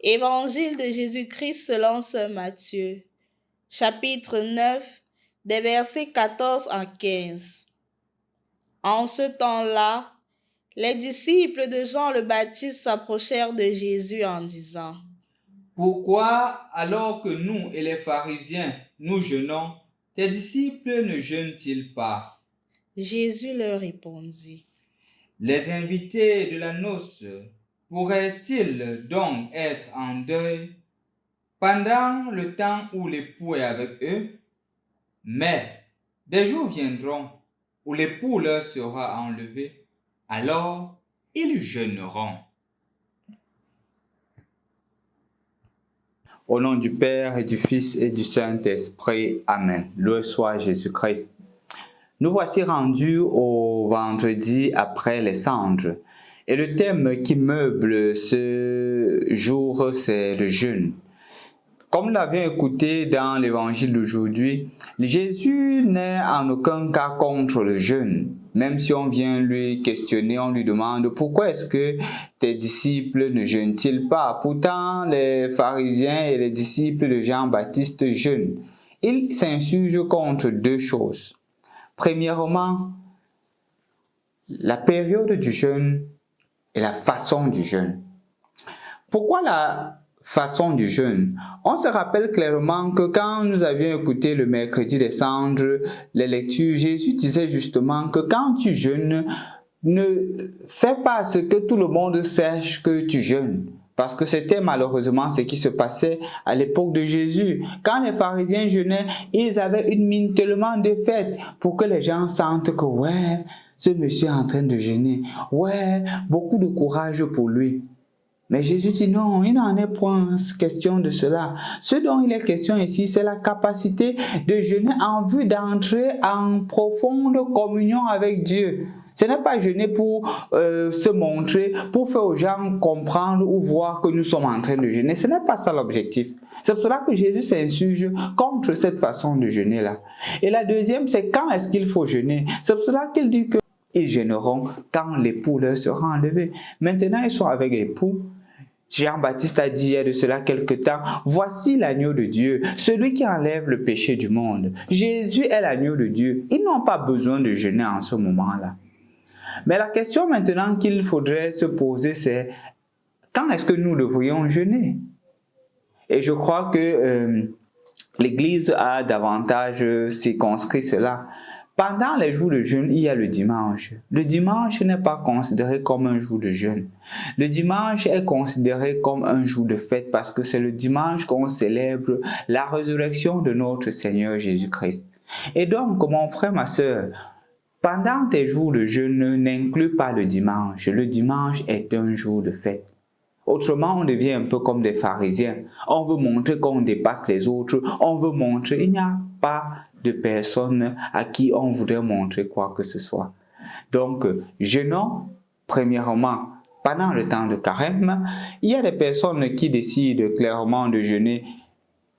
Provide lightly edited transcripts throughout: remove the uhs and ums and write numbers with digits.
Évangile de Jésus-Christ selon saint Matthieu, chapitre 9, des versets 14 à 15. En ce temps-là, les disciples de Jean le Baptiste s'approchèrent de Jésus en disant : Pourquoi, alors que nous et les pharisiens, nous jeûnons, tes disciples ne jeûnent-ils pas ? Jésus leur répondit : Les invités de la noce pourraient-ils donc être en deuil pendant le temps où l'époux est avec eux ? Mais des jours viendront où l'époux leur sera enlevé, alors ils jeûneront. Au nom du Père et du Fils et du Saint-Esprit, Amen. Loué soit Jésus-Christ. Nous voici rendus au vendredi après les cendres. Et le thème qui meuble ce jour, c'est le jeûne. Comme nous l'avions écouté dans l'évangile d'aujourd'hui, Jésus n'est en aucun cas contre le jeûne. Même si on vient lui questionner, on lui demande pourquoi est-ce que tes disciples ne jeûnent-ils pas? Pourtant, les pharisiens et les disciples de Jean-Baptiste jeûnent. Il s'insurge contre deux choses. Premièrement, la période du jeûne et la façon du jeûne. Pourquoi la façon du jeûne? On se rappelle clairement que quand nous avions écouté le mercredi des cendres, les lectures, Jésus disait justement que quand tu jeûnes, ne fais pas ce que tout le monde sache que tu jeûnes. Parce que c'était malheureusement ce qui se passait à l'époque de Jésus. Quand les pharisiens jeûnaient, ils avaient une mine tellement défaite pour que les gens sentent que ouais, ce monsieur est en train de jeûner. Ouais, beaucoup de courage pour lui. Mais Jésus dit non, il n'en est point question de cela. Ce dont il est question ici, c'est la capacité de jeûner en vue d'entrer en profonde communion avec Dieu. Ce n'est pas jeûner pour se montrer, pour faire aux gens comprendre ou voir que nous sommes en train de jeûner. Ce n'est pas ça l'objectif. C'est pour cela que Jésus s'insurge contre cette façon de jeûner-là. Et la deuxième, c'est quand est-ce qu'il faut jeûner. C'est pour cela qu'il dit qu'ils jeûneront quand l'époux leur sera enlevé. Maintenant, ils sont avec l'époux. Jean-Baptiste a dit il y a de cela quelque temps, voici l'agneau de Dieu, celui qui enlève le péché du monde. Jésus est l'agneau de Dieu. Ils n'ont pas besoin de jeûner en ce moment-là. Mais la question maintenant qu'il faudrait se poser, c'est quand est-ce que nous devrions jeûner? Et je crois que l'Église a davantage circonscrit cela. Pendant les jours de jeûne, il y a le dimanche. Le dimanche n'est pas considéré comme un jour de jeûne. Le dimanche est considéré comme un jour de fête parce que c'est le dimanche qu'on célèbre la résurrection de notre Seigneur Jésus-Christ. Et donc, mon frère, ma sœur, pendant tes jours de jeûne, n'inclus pas le dimanche. Le dimanche est un jour de fête. Autrement, on devient un peu comme des pharisiens. On veut montrer qu'on dépasse les autres. On veut montrer. Il n'y a pas de personne à qui on voudrait montrer quoi que ce soit. Donc, jeûnons, premièrement, pendant le temps de carême. Il y a des personnes qui décident clairement de jeûner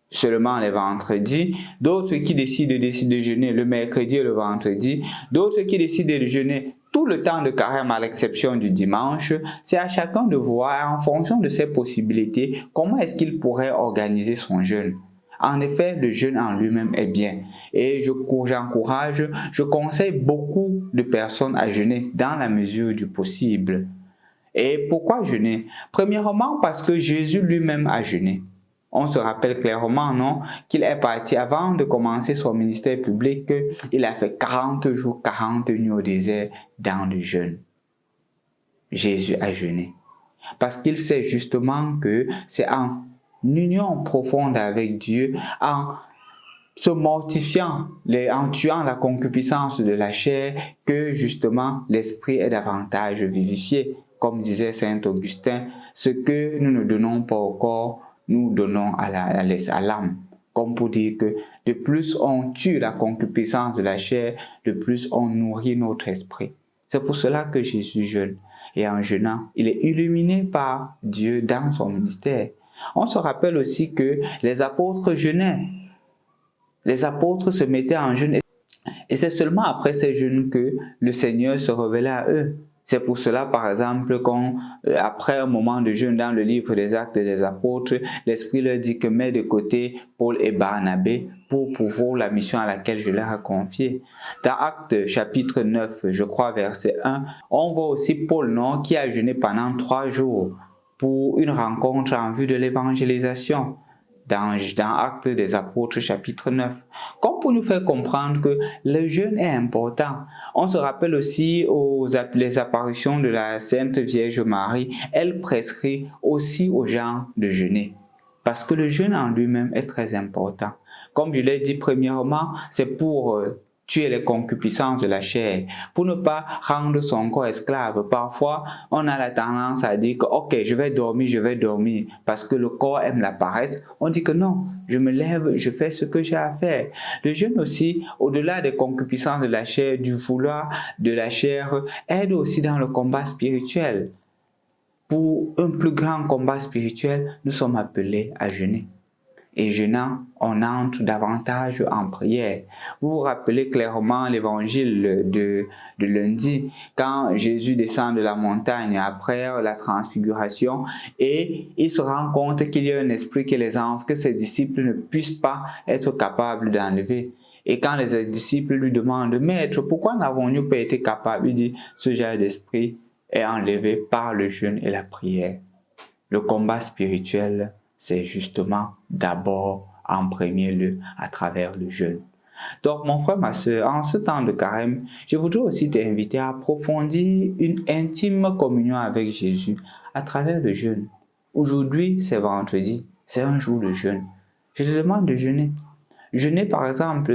seulement les vendredis, d'autres qui décident de jeûner le mercredi et le vendredi, d'autres qui décident de jeûner tout le temps de carême à l'exception du dimanche. C'est à chacun de voir en fonction de ses possibilités comment est-ce qu'il pourrait organiser son jeûne. En effet, le jeûne en lui-même est bien et j'encourage, je conseille beaucoup de personnes à jeûner dans la mesure du possible. Et pourquoi jeûner? Premièrement parce que Jésus lui-même a jeûné. On se rappelle clairement, non, qu'il est parti avant de commencer son ministère public, il a fait 40 jours, 40 nuits au désert dans le jeûne. Jésus a jeûné. Parce qu'il sait justement que c'est en union profonde avec Dieu, en se mortifiant, en tuant la concupiscence de la chair, que justement l'esprit est davantage vivifié. Comme disait saint Augustin, ce que nous ne donnons pas au corps, nous donnons à l'âme. Comme pour dire que de plus on tue la concupiscence de la chair, de plus on nourrit notre esprit. C'est pour cela que Jésus jeûne. Et en jeûnant, il est illuminé par Dieu dans son ministère. On se rappelle aussi que les apôtres jeûnaient. Les apôtres se mettaient en jeûne. Et c'est seulement après ces jeûnes que le Seigneur se révélait à eux. C'est pour cela, par exemple, qu'après un moment de jeûne dans le livre des Actes des Apôtres, l'Esprit leur dit que mets de côté Paul et Barnabé pour pouvoir la mission à laquelle je leur ai confié. Dans Actes chapitre 9, je crois verset 1, on voit aussi Paul, non, qui a jeûné pendant 3 jours pour une rencontre en vue de l'évangélisation. Dans Actes des Apôtres chapitre 9, comme pour nous faire comprendre que le jeûne est important. On se rappelle aussi les apparitions de la Sainte Vierge Marie, elle prescrit aussi aux gens de jeûner. Parce que le jeûne en lui-même est très important. Comme je l'ai dit premièrement, c'est pour tuer les concupiscences de la chair, pour ne pas rendre son corps esclave. Parfois, on a la tendance à dire que ok, je vais dormir, parce que le corps aime la paresse. On dit que non, je me lève, je fais ce que j'ai à faire. Le jeûne aussi, au-delà des concupiscences de la chair, du vouloir de la chair, aide aussi dans le combat spirituel. Pour un plus grand combat spirituel, nous sommes appelés à jeûner. Et jeûnant, on entre davantage en prière. Vous vous rappelez clairement l'évangile de lundi, quand Jésus descend de la montagne après la transfiguration et il se rend compte qu'il y a un esprit que ses disciples ne puissent pas être capables d'enlever. Et quand les disciples lui demandent, Maître, pourquoi n'avons-nous pas été capables? Il dit, ce genre d'esprit est enlevé par le jeûne et la prière. Le combat spirituel, c'est justement d'abord, en premier lieu, à travers le jeûne. Donc, mon frère, ma soeur, en ce temps de carême, je voudrais aussi t'inviter à approfondir une intime communion avec Jésus à travers le jeûne. Aujourd'hui, c'est vendredi, c'est un jour de jeûne. Je te demande de jeûner. Jeûner, par exemple,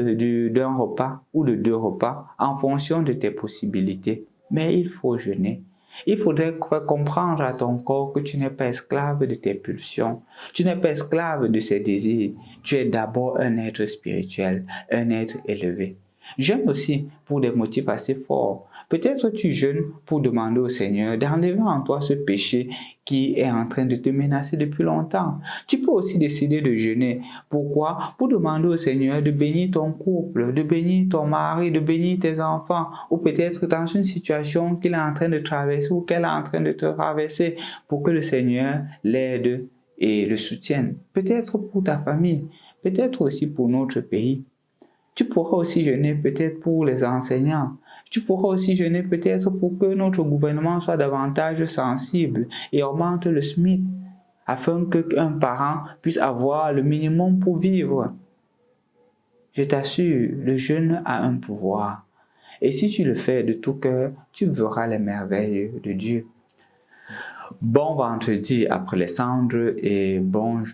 d'un repas ou de 2 repas en fonction de tes possibilités. Mais il faut jeûner. Il faudrait comprendre à ton corps que tu n'es pas esclave de tes pulsions, tu n'es pas esclave de ses désirs, tu es d'abord un être spirituel, un être élevé. Jeûne aussi pour des motifs assez forts. Peut-être tu jeûnes pour demander au Seigneur d'enlever en toi ce péché qui est en train de te menacer depuis longtemps. Tu peux aussi décider de jeûner. Pourquoi? Pour demander au Seigneur de bénir ton couple, de bénir ton mari, de bénir tes enfants, ou peut-être dans une situation qu'il est en train de traverser ou qu'elle est en train de traverser, pour que le Seigneur l'aide et le soutienne. Peut-être pour ta famille, peut-être aussi pour notre pays. Tu pourras aussi jeûner peut-être pour les enseignants. Tu pourras aussi jeûner peut-être pour que notre gouvernement soit davantage sensible et augmente le SMIC, afin qu'un parent puisse avoir le minimum pour vivre. Je t'assure, le jeûne a un pouvoir. Et si tu le fais de tout cœur, tu verras les merveilles de Dieu. Bon vendredi après les cendres et bonne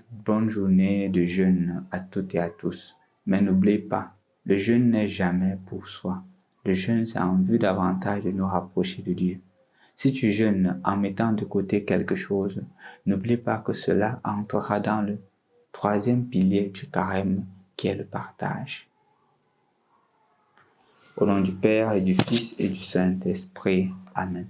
journée de jeûne à toutes et à tous. Mais n'oublie pas, le jeûne n'est jamais pour soi. Le jeûne, c'est en vue davantage de nous rapprocher de Dieu. Si tu jeûnes en mettant de côté quelque chose, n'oublie pas que cela entrera dans le 3e pilier du carême, qui est le partage. Au nom du Père et du Fils et du Saint-Esprit. Amen.